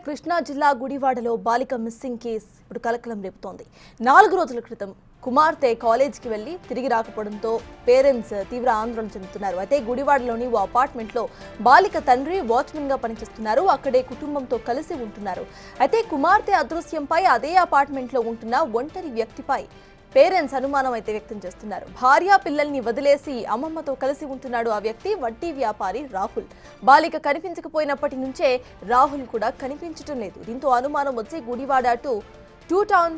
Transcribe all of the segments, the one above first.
కృష్ణా జిల్లా గుడివాడలో బాలిక మిస్సింగ్ కేసు ఇప్పుడు కలకలం రేపుతోంది. 4 రోజుల క్రితం కుమార్తె కాలేజీకి వెళ్లి తిరిగి రాకపోవడంతో పేరెంట్స్ తీవ్ర ఆందోళన చెందుతున్నారు. అయితే గుడివాడలోని ఓ అపార్ట్మెంట్లో బాలిక తండ్రి వాచ్మెన్ గా పనిచేస్తున్నారు. అక్కడే కుటుంబంతో కలిసి ఉంటున్నారు. అయితే కుమార్తె అదృశ్యంపై అదే అపార్ట్మెంట్లో ఉంటున్న ఒంటరి వ్యక్తిపై పేరెంట్స్ అనుమానం అయితే వ్యక్తం చేస్తున్నారు. భార్య పిల్లల్ని వదిలేసి అమ్మమ్మతో కలిసి ఉంటున్నాడు ఆ వ్యక్తి. వడ్డీ వ్యాపారి రాహుల్. బాలిక కనిపించకపోయినప్పటి నుంచే రాహుల్ కూడా కనిపించడం లేదు. దీంతో అనుమానం వచ్చి గుడివాడ టూ టౌన్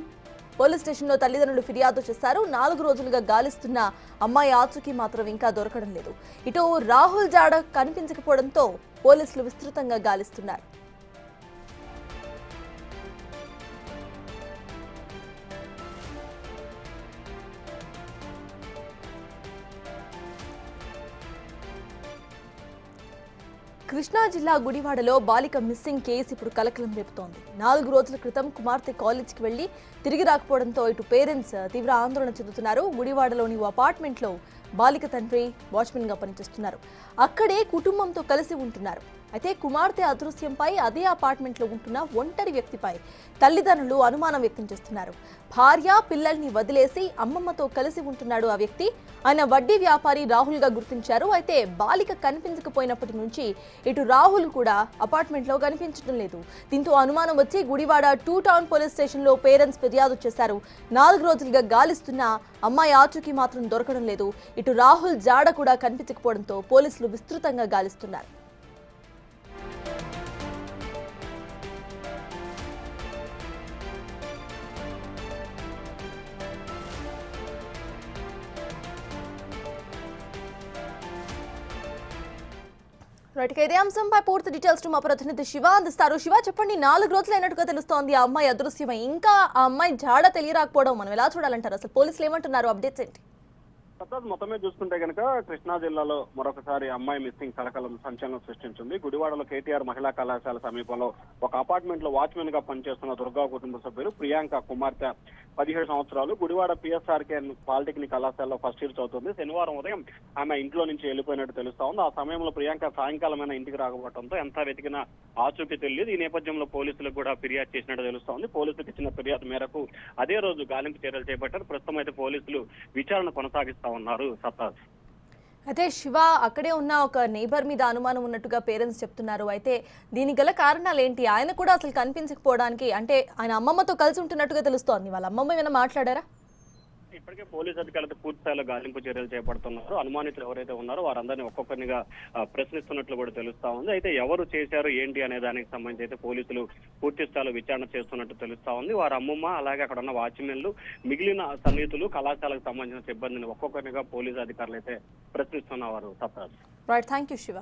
పోలీస్ స్టేషన్లో తల్లిదండ్రులు ఫిర్యాదు చేశారు. 4 రోజులుగా గాలిస్తున్న అమ్మాయి ఆచూకీ మాత్రం ఇంకా దొరకడం లేదు. ఇటు రాహుల్ జాడ కనిపించకపోవడంతో పోలీసులు విస్తృతంగా గాలిస్తున్నారు. కృష్ణా జిల్లా గుడివాడలో బాలిక మిస్సింగ్ కేసు ఇప్పుడు కలకలం రేపుతోంది. 4 రోజుల క్రితం కుమార్తె కాలేజీకి వెళ్లి తిరిగి రాకపోవడంతో ఇటు పేరెంట్స్ తీవ్ర ఆందోళన చెందుతున్నారు. గుడివాడలోని ఓ అపార్ట్మెంట్లో బాలిక తండ్రి వాచ్మెన్ గా పనిచేస్తున్నారు. అక్కడే కుటుంబంతో కలిసి ఉంటున్నారు. అయితే కుమార్తె అదృశ్యంపై అదే అపార్ట్మెంట్లో ఉంటున్న ఒంటరి వ్యక్తిపై తల్లిదండ్రులు అనుమానం వ్యక్తం చేస్తున్నారు. భార్య పిల్లల్ని వదిలేసి అమ్మమ్మతో కలిసి ఉంటున్నాడు ఆ వ్యక్తి. ఆయన వడ్డీ వ్యాపారి రాహుల్ గా గుర్తించారు. అయితే బాలిక కనిపించకపోయినప్పటి నుంచి ఇటు రాహుల్ కూడా అపార్ట్మెంట్లో కనిపించడం లేదు. దీంతో అనుమానం వచ్చి గుడివాడ టూ టౌన్ పోలీస్ స్టేషన్లో పేరెంట్స్ ఫిర్యాదు చేశారు. 4 రోజులుగా గాలిస్తున్న అమ్మాయి ఆచూకీ మాత్రం దొరకడం లేదు. ఇటు రాహుల్ జాడ కూడా కనిపించకపోవడంతో పోలీసులు విస్తృతంగా గాలిస్తున్నారు. ఇదే అంశంపై పూర్తి డీటెయిల్స్ మా ప్రతినిధి శివ అందిస్తారు. శివ, చెప్పండి, 4 రోజులు అయినట్టుగా తెలుస్తోంది ఆ అమ్మాయి అదృశ్యమై. ఇంకా ఆ అమ్మాయి జాడ తెలియరాకపోవడం మనం ఎలా చూడాలంటారు? అసలు పోలీసులు ఏమంటున్నారు? అప్డేట్స్ ఏంటి? మొత్తమే చూసుకుంటే కనుక కృష్ణా జిల్లాలో మరొకసారి అమ్మాయి మిస్సింగ్ కలకలం సంచలనం సృష్టించింది. గుడివాడలో కేటీఆర్ మహిళా కళాశాల సమీపంలో ఒక అపార్ట్మెంట్ లో వాచ్మెన్ గా పనిచేస్తున్న దుర్గా కుటుంబ సభ్యులు ప్రియాంక కుమార్తె 17 సంవత్సరాలు గుడివాడ పిఎస్ఆర్కే పాలిటెక్నిక్ కళాశాలలో ఫస్ట్ ఇయర్ చదువుతుంది. శనివారం ఉదయం ఆమె ఇంట్లో నుంచి వెళ్ళిపోయినట్టు తెలుస్తా ఉంది. ఆ సమయంలో ప్రియాంక సాయంకాలమైన ఇంటికి రాకపోవడంతో ఎంత వెతికినా ఆచూకీ తెలియదు. ఈ నేపథ్యంలో పోలీసులకు కూడా ఫిర్యాదు చేసినట్టు తెలుస్తా ఉంది. పోలీసులకు ఇచ్చిన ఫిర్యాదు మేరకు అదే రోజు గాలింపు చర్యలు చేపట్టారు. ప్రస్తుతం అయితే పోలీసులు విచారణ కొనసాగిస్తా ఉన్నారు. సత్తాజ్. అయితే శివ, అక్కడే ఉన్న ఒక నేబర్ మీద అనుమానం ఉన్నట్టుగా పేరెంట్స్ చెప్తున్నారు. అయితే దీనికి గల కారణాలు ఏంటి? ఆయన కూడా అసలు కనిపించకపోవడానికి, అంటే ఆయన అమ్మమ్మతో కలిసి ఉంటున్నట్టుగా తెలుస్తోంది. వాళ్ళ అమ్మమ్మ ఏమైనా మాట్లాడారా? ఇప్పటికే పోలీసు అధికారులతో పూర్తి స్థాయిలో గాలింపు చర్యలు చేపడుతున్నారు. అనుమానితులు ఎవరైతే ఉన్నారో వారందరినీ ఒక్కొక్కరినిగా ప్రశ్నిస్తున్నట్లు కూడా తెలుస్తా ఉంది. అయితే ఎవరు చేశారు ఏంటి అనే దానికి సంబంధించి అయితే పోలీసులు పూర్తి స్థాయిలో విచారణ చేస్తున్నట్టు తెలుస్తా ఉంది. వారి అమ్మమ్మ, అలాగే అక్కడ ఉన్న వాచ్మెన్లు, మిగిలిన సన్నిహితులు, కళాశాలకు సంబంధించిన సిబ్బందిని ఒక్కొక్కరినిగా పోలీసు అధికారులు అయితే ప్రశ్నిస్తున్నారు. సత్తాజ్. Right, thank you Shiva.